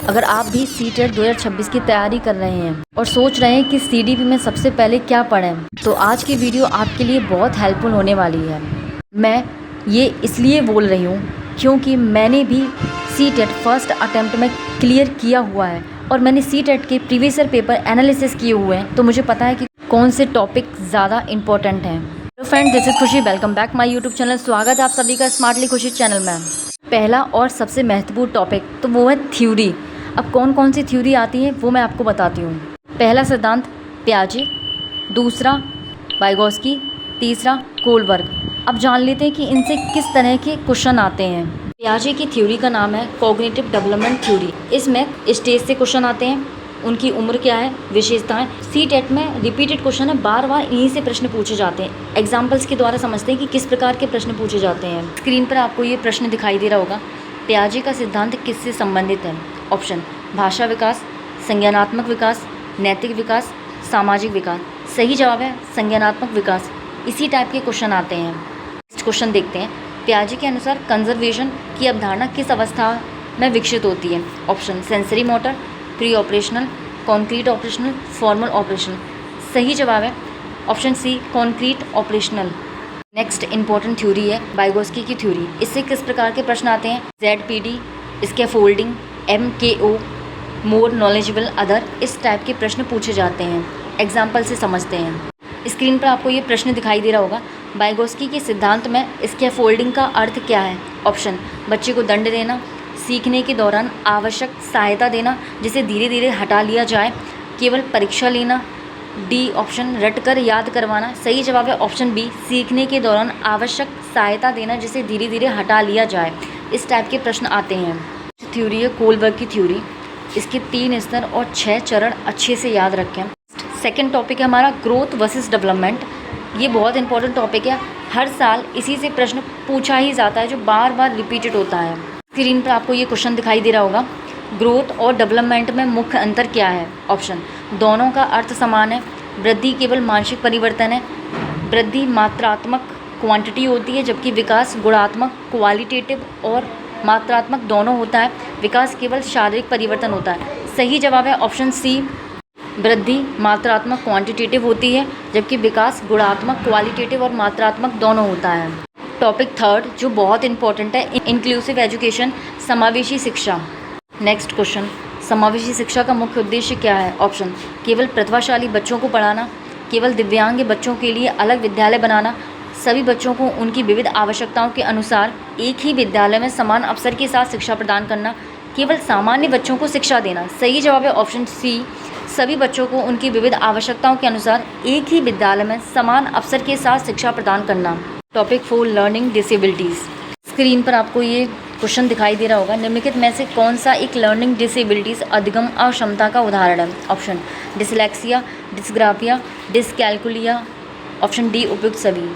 अगर आप भी सीटेट 2026 की तैयारी कर रहे हैं और सोच रहे हैं कि सीडीपी में सबसे पहले क्या पढ़ें, तो आज की वीडियो आपके लिए बहुत हेल्पफुल होने वाली है। मैं ये इसलिए बोल रही हूँ क्योंकि मैंने भी सीटेट फर्स्ट अटेम्प्ट में क्लियर किया हुआ है और मैंने सीटेट के प्रीवियस ईयर पेपर एनालिसिस किए हुए हैं, तो मुझे पता है कि कौन से टॉपिक ज़्यादा इंपॉर्टेंट हैं। हेलो फ्रेंड, दिस इज़ खुशी। Welcome back my YouTube channel. स्वागत है आप सभी का स्मार्टली खुशी चैनल में। पहला और सबसे महत्वपूर्ण टॉपिक तो वो है थ्योरी। अब कौन कौन सी थ्योरी आती है वो मैं आपको बताती हूँ। पहला सिद्धांत पियाजे, दूसरा वाइगोत्स्की, तीसरा कोलबर्ग। अब जान लेते हैं कि इनसे किस तरह के क्वेश्चन आते हैं। पियाजे की थ्योरी का नाम है कॉग्निटिव डेवलपमेंट थ्योरी। इसमें स्टेज से क्वेश्चन आते हैं, उनकी उम्र क्या है, विशेषताएं। सीटेट में रिपीटेड क्वेश्चन है, बार बार इन्हीं से प्रश्न पूछे जाते हैं। एग्जाम्पल्स के द्वारा समझते हैं कि किस प्रकार के प्रश्न पूछे जाते हैं। स्क्रीन पर आपको ये प्रश्न दिखाई दे रहा होगा। पियाजे का सिद्धांत किससे संबंधित है? ऑप्शन भाषा विकास, संज्ञानात्मक विकास, नैतिक विकास, सामाजिक विकास। सही जवाब है संज्ञानात्मक विकास। इसी टाइप के क्वेश्चन आते हैं। नेक्स्ट क्वेश्चन देखते हैं। पियाजे के अनुसार कंजर्वेशन की अवधारणा किस अवस्था में विकसित होती है? Option sensory motor, pre operational, concrete operational, formal operational. सही जवाब है option C concrete operational. Next important theory है वाइगोत्स्की की थ्योरी। इससे किस प्रकार के प्रश्न आते हैं? ZPD, स्कैफोल्डिंग, MKO, मोर नॉलेजेबल अदर। इस टाइप के प्रश्न पूछे जाते हैं। एग्जाम्पल से समझते हैं। स्क्रीन पर आपको ये प्रश्न दिखाई दे रहा होगा। वाइगोत्स्की के सिद्धांत में स्कैफोल्डिंग का अर्थ क्या है? ऑप्शन बच्चे को दंड देना, सीखने के दौरान आवश्यक सहायता देना जिसे धीरे धीरे हटा लिया जाए, केवल परीक्षा लेना। डी ऑप्शन रटकर याद करवाना। सही जवाब है ऑप्शन बी सीखने के दौरान आवश्यक सहायता देना जिसे धीरे धीरे हटा लिया जाए। इस टाइप के प्रश्न आते हैं। थ्योरी है कोलबर्ग की थ्योरी। इसके 3 स्तर और 6 चरण अच्छे से याद रखें। सेकेंड टॉपिक है हमारा ग्रोथ वर्सेस डेवलपमेंट। ये बहुत इंपॉर्टेंट टॉपिक है। हर साल इसी से प्रश्न पूछा ही जाता है जो बार बार रिपीटेड होता है। स्क्रीन पर आपको ये क्वेश्चन दिखाई दे रहा होगा। ग्रोथ और डेवलपमेंट में मुख्य अंतर क्या है? ऑप्शन दोनों का अर्थ समान है। वृद्धि केवल मानसिक परिवर्तन है। वृद्धि मात्रात्मक क्वांटिटी होती है, जबकि विकास गुणात्मक क्वालिटेटिव और मात्रात्मक दोनों होता है। विकास केवल शारीरिक परिवर्तन होता है। सही जवाब है ऑप्शन सी वृद्धि मात्रात्मक क्वांटिटेटिव होती है, जबकि विकास गुणात्मक क्वालिटेटिव और मात्रात्मक दोनों होता है। टॉपिक थर्ड जो बहुत इंपॉर्टेंट है, इंक्लूसिव एजुकेशन, समावेशी शिक्षा। नेक्स्ट क्वेश्चन, समावेशी शिक्षा का मुख्य उद्देश्य क्या है? ऑप्शन केवल प्रतिभाशाली बच्चों को पढ़ाना, केवल दिव्यांग बच्चों के लिए अलग विद्यालय बनाना, सभी बच्चों को उनकी विविध आवश्यकताओं के अनुसार एक ही विद्यालय में समान अवसर के साथ शिक्षा प्रदान करना, केवल सामान्य बच्चों को शिक्षा देना। सही जवाब है ऑप्शन सी सभी बच्चों को उनकी विविध आवश्यकताओं के अनुसार एक ही विद्यालय में समान अवसर के साथ शिक्षा प्रदान करना। Topic 4 learning disabilities. स्क्रीन पर आपको ये क्वेश्चन दिखाई दे रहा होगा। निम्नलिखित में से कौन सा एक लर्निंग डिसेबिलिटीज़ अधिगम अक्षमता का उदाहरण है? Option dyslexia, dysgraphia, dyscalculia. Option D उपयुक्त सभी।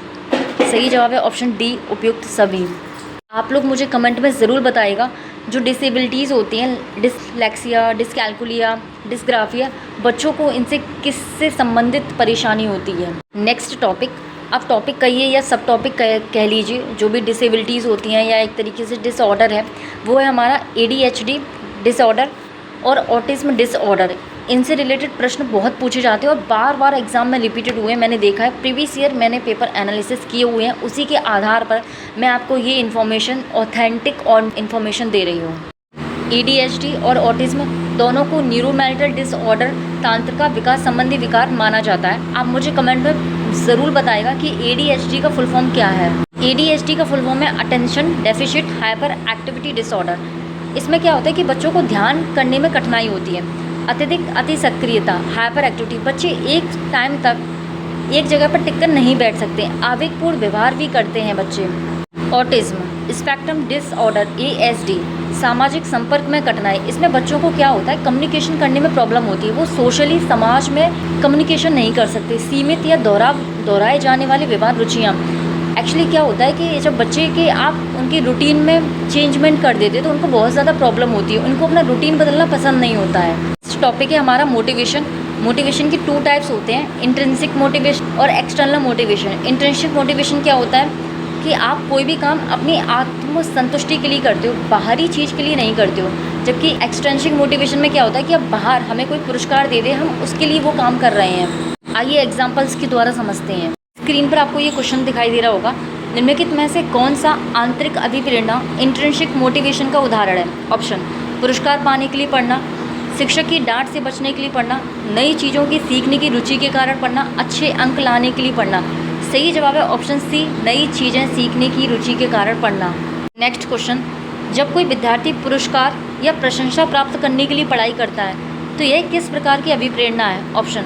सही जवाब है ऑप्शन डी उपयुक्त सभी। आप लोग मुझे कमेंट में ज़रूर बताइएगा जो डिसेबिलिटीज़ होती हैं, डिसलेक्सिया, डिसकैल्कुलिया, डिस्ग्राफिया, बच्चों को इनसे किससे संबंधित परेशानी होती है। नेक्स्ट टॉपिक, अब टॉपिक कहिए या सब टॉपिक कह लीजिए, जो भी डिसेबिलिटीज़ होती हैं या एक तरीके से डिसऑर्डर है, वो है हमारा ADHD डिसऑर्डर और ऑटिज्म डिसऑर्डर। इनसे रिलेटेड प्रश्न बहुत पूछे जाते हैं और बार बार एग्जाम में रिपीटेड हुए मैंने देखा है। प्रीवियस ईयर मैंने पेपर एनालिसिस किए हुए हैं, उसी के आधार पर मैं आपको ये इन्फॉर्मेशन ऑथेंटिक और इन्फॉर्मेशन दे रही हूँ। ADHD और ऑटिज्म दोनों को न्यूरोमेंटल डिसऑर्डर तांत्रिका विकास संबंधी विकार माना जाता है। आप मुझे कमेंट में ज़रूर बताएगा कि ADHD का फुल फॉर्म क्या है। ADHD का फुल फॉर्म है attention deficit hyper activity disorder. इसमें क्या होता है कि बच्चों को ध्यान करने में कठिनाई होती है, अत्यधिक अति सक्रियता, हाइपर एक्टिविटी, बच्चे एक टाइम तक एक जगह पर टिककर नहीं बैठ सकते, आवेगपूर्ण व्यवहार भी करते हैं बच्चे। ऑटिज्म स्पेक्ट्रम डिसऑर्डर ASD, सामाजिक संपर्क में कठिनाई। इसमें बच्चों को क्या होता है, कम्युनिकेशन करने में प्रॉब्लम होती है, वो सोशली समाज में कम्युनिकेशन नहीं कर सकते। सीमित या दोहराए जाने वाली व्यवहार रुचियाँ। एक्चुअली क्या होता है कि जब बच्चे के आप उनकी रूटीन में चेंजमेंट कर देते तो उनको बहुत ज़्यादा प्रॉब्लम होती है, उनको अपना रूटीन बदलना पसंद नहीं होता है। इस टॉपिक है हमारा मोटिवेशन। मोटिवेशन की 2 टाइप्स होते हैं, इंट्रिंसिक मोटिवेशन और एक्सटर्नल मोटिवेशन। इंट्रिंसिक मोटिवेशन क्या होता है कि आप कोई भी काम अपनी आत्म संतुष्टि के लिए करते हो, बाहरी चीज़ के लिए नहीं करते हो। जबकि एक्सट्रिंसिक मोटिवेशन में क्या होता है कि अब बाहर हमें कोई पुरस्कार दे दे, हम उसके लिए वो काम कर रहे हैं। आइए एग्जाम्पल्स के द्वारा समझते हैं। स्क्रीन पर आपको ये क्वेश्चन दिखाई दे रहा होगा, निम्नलिखित में से कौन सा आंतरिक अभिप्रेरणा इंट्रिंसिक मोटिवेशन का उदाहरण है? ऑप्शन, पुरस्कार पाने के लिए पढ़ना, शिक्षक की डांट से बचने के लिए पढ़ना, नई चीज़ों की सीखने की रुचि के कारण पढ़ना, अच्छे अंक लाने के लिए पढ़ना। सही जवाब है ऑप्शन सी, नई चीज़ें सीखने की रुचि के कारण पढ़ना। नेक्स्ट क्वेश्चन, जब कोई विद्यार्थी पुरस्कार या प्रशंसा प्राप्त करने के लिए पढ़ाई करता है तो यह किस प्रकार की अभिप्रेरणा है? ऑप्शन,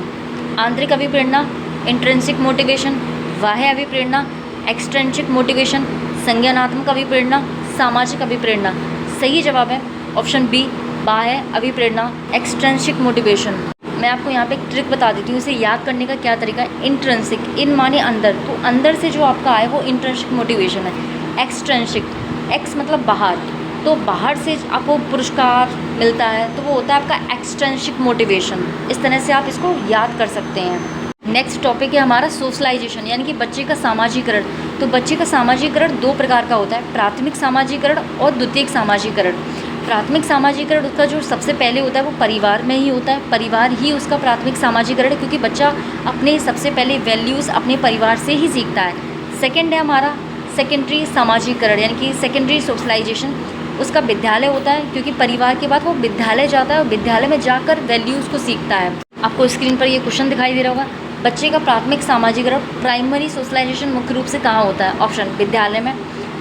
आंतरिक अभिप्रेरणा, इंट्रिंसिक मोटिवेशन, बाह्य अभिप्रेरणा, एक्सट्रिंसिक मोटिवेशन, संज्ञानात्मक अभिप्रेरणा, सामाजिक अभिप्रेरणा। सही जवाब है ऑप्शन बी, बाह्य अभिप्रेरणा, एक्सट्रिंसिक मोटिवेशन। मैं आपको यहाँ पे एक ट्रिक बता देती हूँ, इसे याद करने का क्या तरीका है। इंट्रिंसिक, इन माने अंदर, तो अंदर से जो आपका आए वो इंट्रिंसिक मोटिवेशन है। एक्सट्रिंसिक, एक्स मतलब बाहर, तो बाहर से आपको पुरस्कार मिलता है तो वो होता है आपका एक्सट्रिंसिक मोटिवेशन। इस तरह से आप इसको याद कर सकते हैं। नेक्स्ट टॉपिक है हमारा सोशलाइजेशन, यानी कि बच्चे का सामाजिकरण। तो बच्चे का सामाजिकरण दो प्रकार का होता है, प्राथमिक सामाजिकरण और द्वितीयक सामाजिकरण। प्राथमिक सामाजिकरण उसका जो सबसे पहले होता है वो परिवार में ही होता है, परिवार ही उसका प्राथमिक सामाजिकरण है, क्योंकि बच्चा अपने सबसे पहले वैल्यूज़ अपने परिवार से ही सीखता है। सेकेंड है हमारा सेकेंडरी सामाजिकरण, यानी कि सेकेंडरी सोशलाइजेशन, उसका विद्यालय होता है, क्योंकि परिवार के बाद वो विद्यालय जाता है और विद्यालय में जाकर वैल्यूज़ को सीखता है। आपको स्क्रीन पर ये क्वेश्चन दिखाई दे रहा होगा, बच्चे का प्राथमिक सामाजिकरण प्राइमरी सोशलाइजेशन मुख्य रूप से कहाँ होता है? ऑप्शन, विद्यालय में,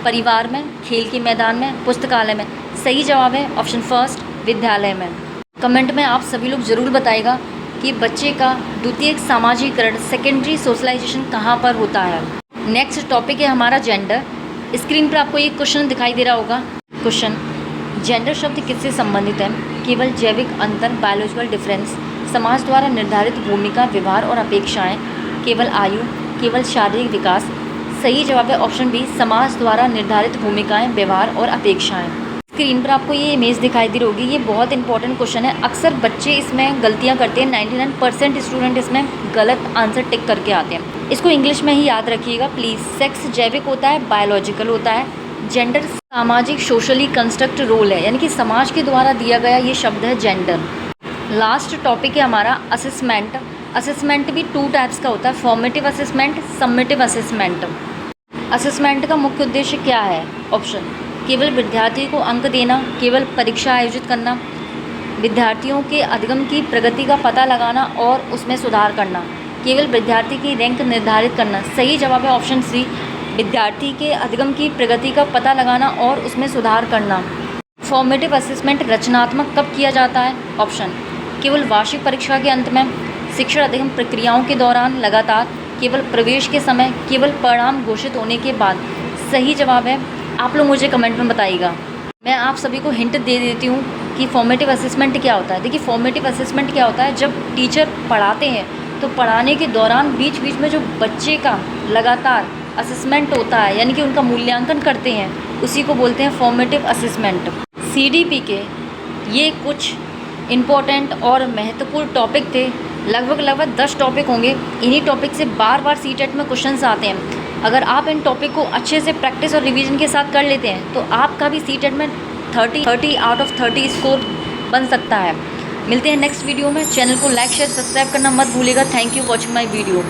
परिवार में, खेल के मैदान में, पुस्तकालय में। सही जवाब है ऑप्शन फर्स्ट, विद्यालय में। कमेंट में आप सभी लोग ज़रूर बताइएगा कि बच्चे का द्वितीयक सामाजिकरण सेकेंडरी सोशलाइजेशन कहाँ पर होता है। नेक्स्ट टॉपिक है हमारा जेंडर। स्क्रीन पर आपको ये क्वेश्चन दिखाई दे रहा होगा। क्वेश्चन, जेंडर शब्द किससे संबंधित है? केवल जैविक अंतर, बायोलॉजिकल डिफरेंस, समाज द्वारा निर्धारित भूमिका, व्यवहार और अपेक्षाएं, केवल आयु, केवल शारीरिक विकास। सही जवाब है ऑप्शन बी, समाज द्वारा निर्धारित भूमिकाएं, व्यवहार और अपेक्षाएं। स्क्रीन पर आपको ये इमेज दिखाई दे रही होगी, ये बहुत इंपॉर्टेंट क्वेश्चन है। अक्सर बच्चे इसमें गलतियां करते हैं, 99% स्टूडेंट इसमें गलत आंसर टिक करके आते हैं। इसको इंग्लिश में ही याद रखिएगा प्लीज़। सेक्स जैविक होता है, बायोलॉजिकल होता है। जेंडर सामाजिक सोशली कंस्ट्रक्ट रोल है, यानी कि समाज के द्वारा दिया गया ये शब्द है जेंडर। लास्ट टॉपिक है हमारा असेसमेंट। असेसमेंट भी टू टाइप्स का होता है, formative assessment, summative assessment. Assessment का मुख्य उद्देश्य क्या है? ऑप्शन, केवल विद्यार्थी को अंक देना, केवल परीक्षा आयोजित करना, विद्यार्थियों के अधिगम की प्रगति का पता लगाना और उसमें सुधार करना, केवल विद्यार्थी की रैंक निर्धारित करना। सही जवाब है ऑप्शन सी, विद्यार्थी के अधिगम की प्रगति का पता लगाना और उसमें सुधार करना। फॉर्मेटिव असेसमेंट रचनात्मक कब किया जाता है? ऑप्शन, केवल वार्षिक परीक्षा के अंत में, शिक्षण अधिगम प्रक्रियाओं के दौरान, लगातार, केवल प्रवेश के समय, केवल परिणाम घोषित होने के बाद। सही जवाब है, आप लोग मुझे कमेंट में बताइएगा। मैं आप सभी को हिंट दे देती हूँ कि फॉर्मेटिव असेसमेंट क्या होता है। देखिए फॉर्मेटिव असेसमेंट क्या होता है, जब टीचर पढ़ाते हैं तो पढ़ाने के दौरान बीच बीच में जो बच्चे का लगातार असेसमेंट होता है, यानी कि उनका मूल्यांकन करते हैं, उसी को बोलते हैं फॉर्मेटिव असेसमेंट। सीडीपी के ये कुछ इम्पोर्टेंट और महत्वपूर्ण टॉपिक थे, लगभग 10 टॉपिक होंगे। इन्हीं टॉपिक से बार बार सीटेट में क्वेश्चंस आते हैं। अगर आप इन टॉपिक को अच्छे से प्रैक्टिस और रिवीजन के साथ कर लेते हैं तो आपका भी सीटेट में 30 आउट ऑफ 30 स्कोर बन सकता है। मिलते हैं नेक्स्ट वीडियो में। चैनल को लाइक शेयर सब्सक्राइब करना मत भूलिएगा। Thank you watching my video.